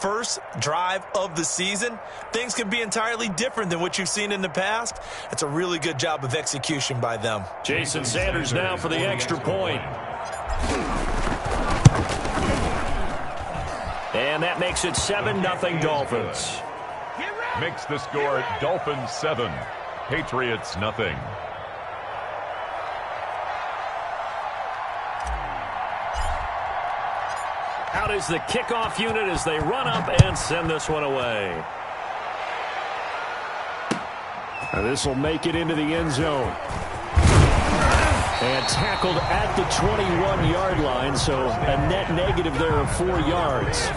first drive of the season, things can be entirely different than what you've seen in the past. It's a really good job of execution by them. Jason Sanders now for the extra point. And that makes it 7-0 Dolphins. Makes the score Dolphins 7, Patriots nothing. Out is the kickoff unit as they run up and send this one away. Now this will make it into the end zone. And tackled at the 21-yard line, so a net negative there of 4 yards.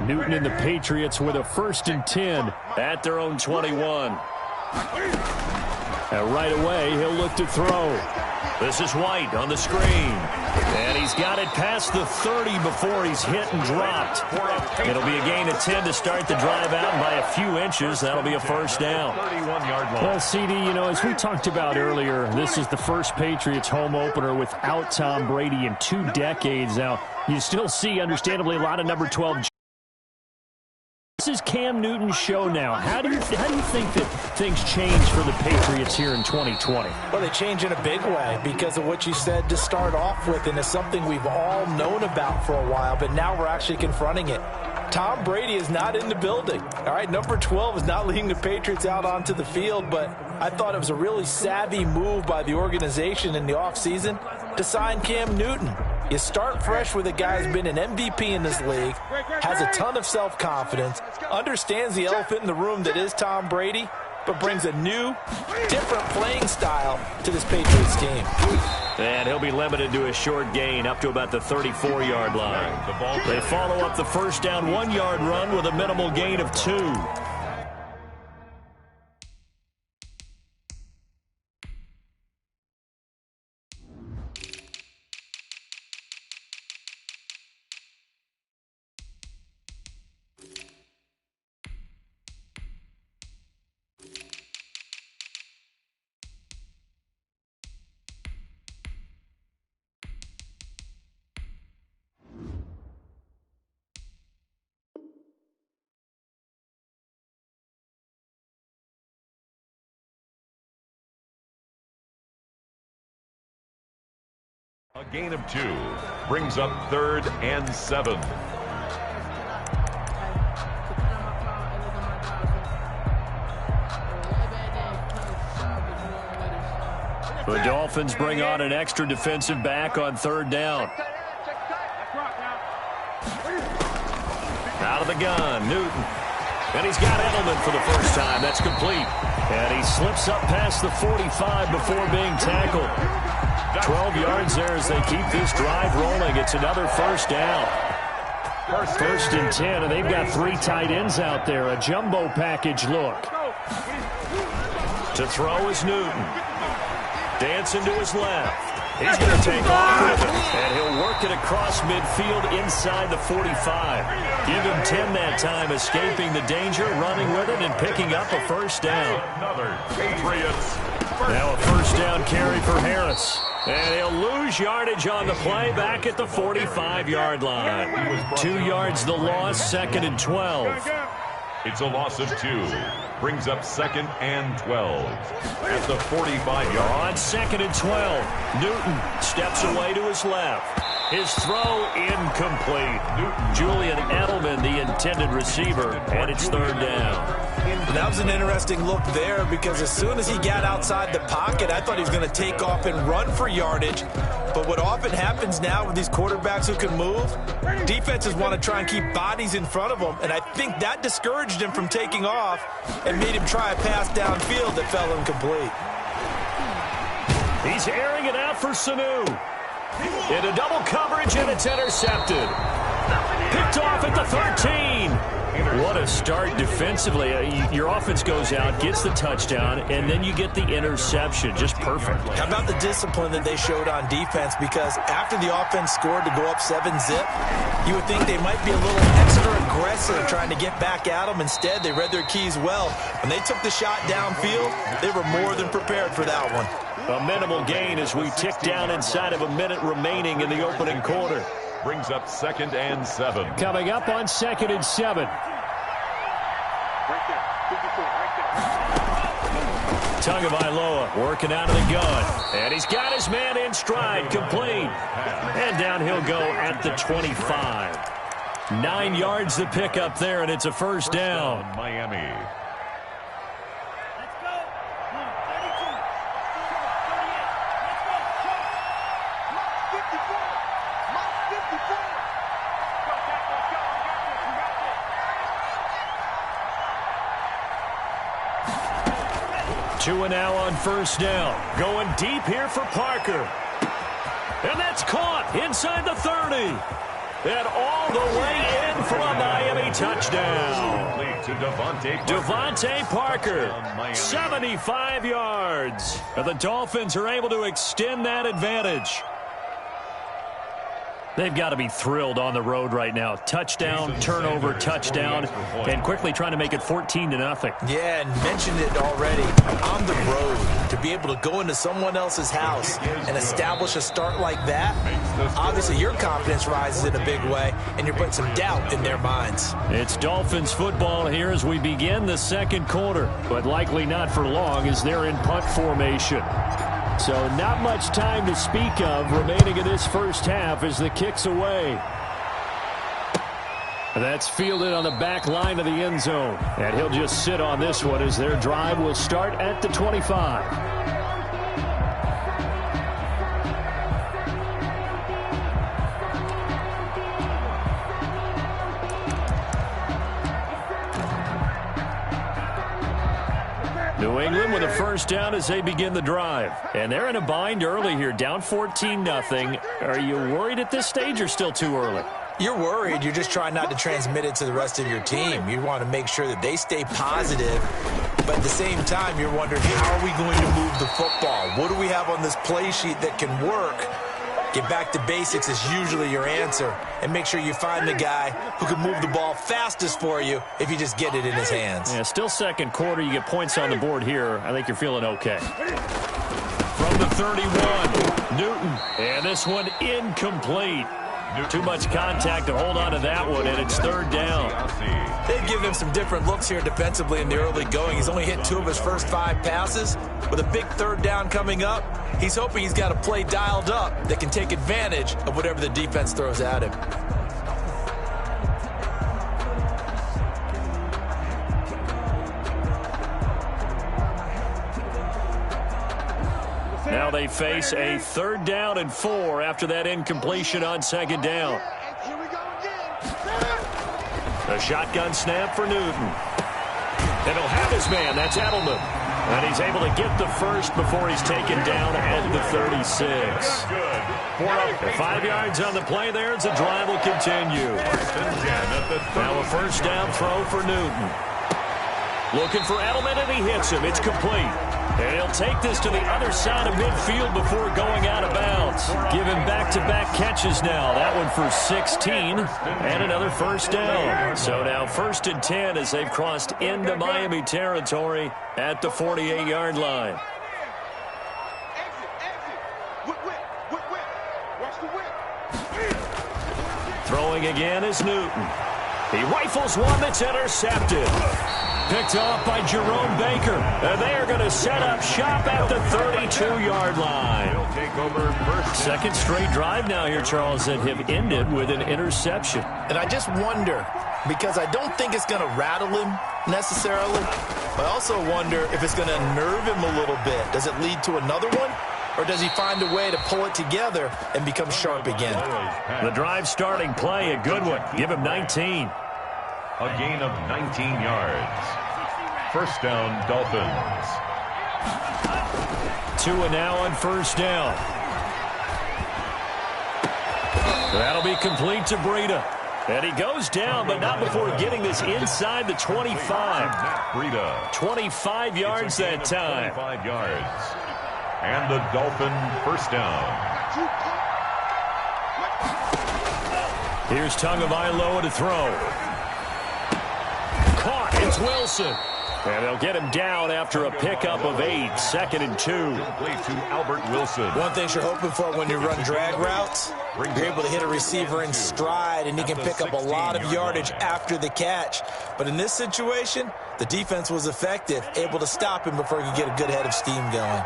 Newton and the Patriots with a 1st and 10 at their own 21. And right away, he'll look to throw. This is White on the screen. And he's got it past the 30 before he's hit and dropped. It'll be a gain of 10 to start the drive out. And by a few inches, that'll be a first down. Well, CD, you know, as we talked about earlier, this is the first Patriots home opener without Tom Brady in 2 decades. Now, you still see, understandably, a lot of number 12. This is Cam Newton's show now. How do you think that things change for the Patriots here in 2020? Well, they change in a big way because of what you said to start off with, and it's something we've all known about for a while, but now we're actually confronting it. Tom Brady is not in the building. All right, number 12 is not leading the Patriots out onto the field, but I thought it was a really savvy move by the organization in the offseason to sign Cam Newton. You start fresh with a guy who's been an MVP in this league, has a ton of self-confidence, understands the elephant in the room that is Tom Brady, but brings a new, different playing style to this Patriots team. And he'll be limited to a short gain up to about the 34-yard line. They follow up the first down 1-yard run with a minimal gain of 2. A gain of 2 brings up 3rd and 7. The Dolphins bring on an extra defensive back on 3rd down. Out of the gun, Newton. And he's got Edelman for the first time. That's complete. And he slips up past the 45 before being tackled. 12 yards there as they keep this drive rolling. It's another first down. 1st and 10, and they've got 3 tight ends out there. A jumbo package look. To throw is Newton. Dancing to his left. He's going to take off with it. And he'll work it across midfield inside the 45. Give him 10 that time, escaping the danger, running with it, and picking up a first down. Now a first down carry for Harris. And he'll lose yardage on the play back at the 45-yard line. 2 yards the loss, 2nd and 12. It's a loss of 2. Brings up 2nd and 12. At the 45-yard. On 2nd and 12. Newton steps away to his left. His throw incomplete. Julian Edelman, the intended receiver, and it's 3rd down. That was an interesting look there because as soon as he got outside the pocket, I thought he was going to take off and run for yardage. But what often happens now with these quarterbacks who can move, defenses want to try and keep bodies in front of them, and I think that discouraged him from taking off and made him try a pass downfield that fell incomplete. He's airing it out for Sanu. Into double coverage, and it's intercepted. Picked off at the 13. What a start defensively. Your offense goes out, gets the touchdown, and then you get the interception. Just perfect. How about the discipline that they showed on defense? Because after the offense scored to go up 7-zip, you would think they might be a little extra aggressive trying to get back at them. Instead, they read their keys well. When they took the shot downfield, they were more than prepared for that one. A minimal gain as we tick down inside of a minute remaining in the opening quarter. Brings up 2nd and 7. Coming up on 2nd and 7. Tagovailoa working out of the gun. And he's got his man in stride, complete. And down he'll go at the 25. 9 yards to pick up there, and it's a first down. Miami. Two and now on first down. Going deep here for Parker. And that's caught inside the 30. And all the way in for a Miami touchdown. To Devontae Parker, 75 yards. And the Dolphins are able to extend that advantage. They've got to be thrilled on the road right now. Touchdown, turnover, touchdown, and quickly trying to make it 14-0. Yeah, and mentioned it already. On the road, to be able to go into someone else's house and establish a start like that, obviously your confidence rises in a big way, and you're putting some doubt in their minds. It's Dolphins football here as we begin the second quarter, but likely not for long as they're in punt formation. So not much time to speak of remaining in this first half as the kick's away. That's fielded on the back line of the end zone. And he'll just sit on this one as their drive will start at the 25. New England with a first down as they begin the drive. And they're in a bind early here, down 14-0. Are you worried at this stage or still too early? You're worried. You're just trying not to transmit it to the rest of your team. You want to make sure that they stay positive. But at the same time, you're wondering, how are we going to move the football? What do we have on this play sheet that can work? Get back to basics is usually your answer. And make sure you find the guy who can move the ball fastest for you if you just get it in his hands. Yeah, still second quarter. You get points on the board here. I think you're feeling okay. From the 31, Newton. And this one incomplete. Too much contact to hold on to that one, and it's third down. They've given him some different looks here defensively in the early going. He's only hit 2 of his first 5 passes. With a big third down coming up, he's hoping he's got a play dialed up that can take advantage of whatever the defense throws at him. Now they face a 3rd down and 4 after that incompletion on 2nd down. A shotgun snap for Newton. And he'll have his man. That's Edelman. And he's able to get the first before he's taken down at the 36. 5 yards on the play there as the drive will continue. Now a first down throw for Newton. Looking for Edelman, and he hits him. It's complete. And he'll take this to the other side of midfield before going out of bounds. Giving back-to-back catches now. That one for 16 and another first down. So now 1st and 10 as they've crossed into Miami territory at the 48-yard line. Throwing again is Newton. He rifles one that's intercepted. Picked off by Jerome Baker. And they are going to set up shop at the 32-yard line. Second straight drive now here, Charles, that have ended with an interception. And I just wonder, because I don't think it's going to rattle him necessarily, but I also wonder if it's going to nerve him a little bit. Does it lead to another one? Or does he find a way to pull it together and become sharp again? The drive starting play, a good one. Give him 19. A gain of 19 yards. First down, Dolphins. 2 and now on first down. That'll be complete to Breida. And he goes down, but not before getting this inside the 25. 25 yards that time. 25 yards. And the Dolphin first down. Here's Tagovailoa to throw. Caught. It's Wilson. And they'll get him down after a pickup of 8. 2nd and 2. Complete to Albert Wilson. One thing you're hoping for when you run drag routes, you're able to hit a receiver in stride, and he can pick up a lot of yardage after the catch. But in this situation, the defense was effective, able to stop him before he could get a good head of steam going.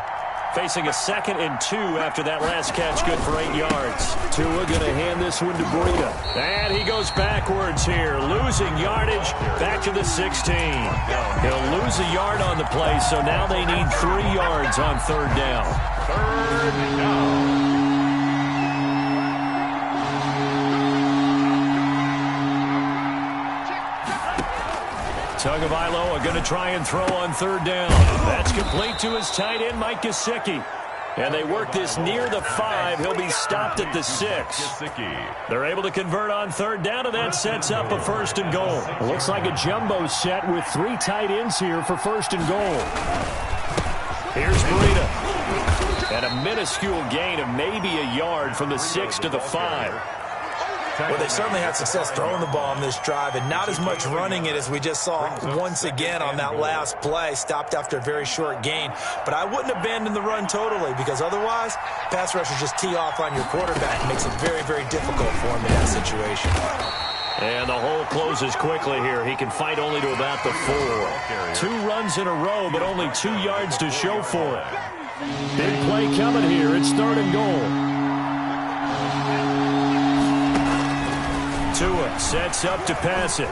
Facing a 2nd and 2 after that last catch, good for 8 yards. Tua going to hand this one to Breida. And he goes backwards here, losing yardage back to the 16. He'll lose a yard on the play, so now they need 3 yards on 3rd down. 3rd down. Tagovailoa going to try and throw on 3rd down. That's complete to his tight end, Mike Gesicki. And they work this near the 5. He'll be stopped at the 6. They're able to convert on 3rd down, and that sets up a 1st and goal. It looks like a jumbo set with 3 tight ends here for 1st and goal. Here's Breida. And a minuscule gain of maybe a yard from the 6 to the 5. Well, they certainly had success throwing the ball on this drive, and not as much running it as we just saw once again on that last play. Stopped after a very short gain. But I wouldn't abandon the run totally, because otherwise, pass rushers just tee off on your quarterback. It makes it very, very difficult for him in that situation. And the hole closes quickly here. He can fight only to about the 4. 2 runs in a row, but only 2 yards to show for it. Big play coming here. It's 3rd and goal. Tua sets up to pass it.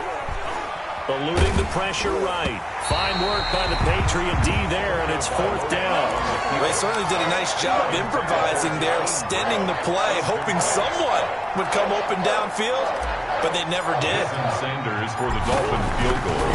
Eluding the pressure right. Fine work by the Patriot D there, and it's 4th down. They certainly did a nice job improvising there, extending the play, hoping someone would come open downfield, but they never did. Sanders for the Dolphins field goal.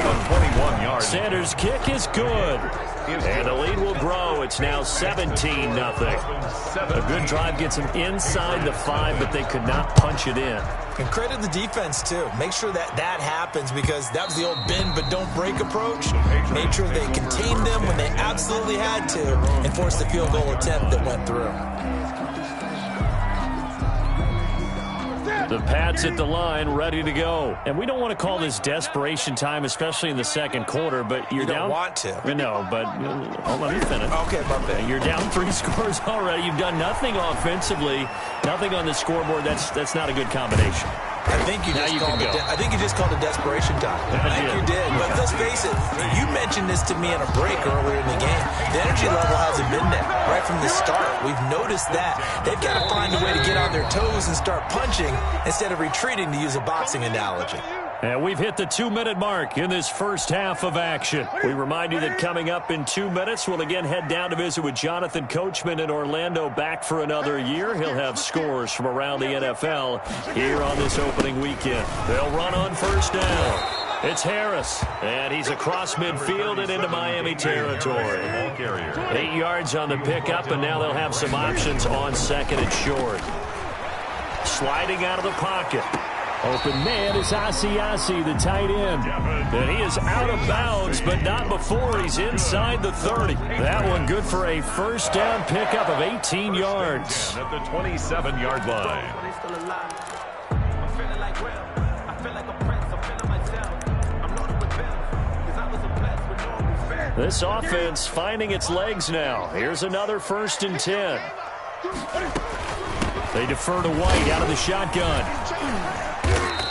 On 21 yards. Sanders' kick is good. And the lead will grow. It's now 17-0. A good drive gets them inside the 5, but they could not punch it in. And credit the defense, too. Make sure that happens, because that was the old bend but don't break approach. Made sure they contained them when they absolutely had to and forced the field goal attempt that went through. The Pats at the line, ready to go. And we don't want to call this desperation time, especially in the 2nd quarter, but you're down. You don't want to. No, but let me finish. Okay, my bad. You're down 3 scores already. You've done nothing offensively, nothing on the scoreboard. That's not a good combination. I think you just called it desperation time. I think you did. But let's face it, you mentioned this to me in a break earlier in the game. The energy level hasn't been there right from the start. We've noticed that. They've got to find a way to get on their toes and start punching instead of retreating, to use a boxing analogy. And we've hit the 2-minute mark in this first half of action. We remind you that coming up in 2 minutes, we'll again head down to visit with Jonathan Coachman in Orlando, back for another year. He'll have scores from around the NFL here on this opening weekend. They'll run on 1st down. It's Harris, and he's across midfield and into Miami territory. 8 yards on the pickup, and now they'll have some options on 2nd and short. Sliding out of the pocket. Open man is Asiasi, the tight end. And he is out of bounds, but not before he's inside the 30. That one good for a 1st down pickup of 18 yards. At the 27-yard line. This offense finding its legs now. Here's another 1st and 10. They defer to White out of the shotgun.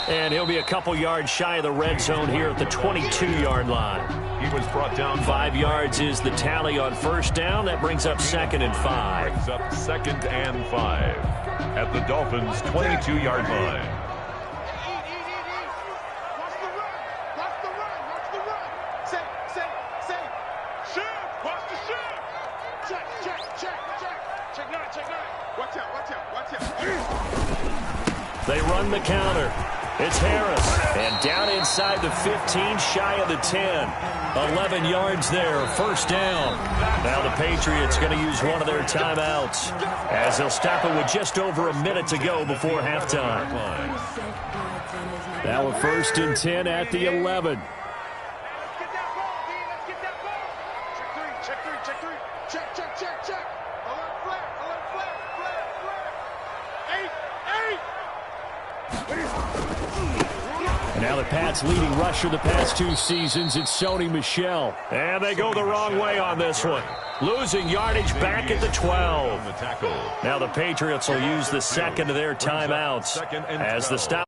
And he'll be a couple yards shy of the red zone here at the 22-yard line. He was brought down. 5 yards is the tally on 1st down. That brings up 2nd and 5. Brings up 2nd and 5 at the Dolphins' 22-yard line. They run the counter. It's Harris. And down inside the 15, shy of the 10. 11 yards there, 1st down. Now the Patriots going to use one of their timeouts as they'll stop it with just over a minute to go before halftime. Now a 1st and 10 at the 11. And now the Pats' leading rusher the past 2 seasons, it's Sony Michel. And they go the wrong way on this one. Losing yardage back at the 12. Now the Patriots will use the second of their timeouts as the stop.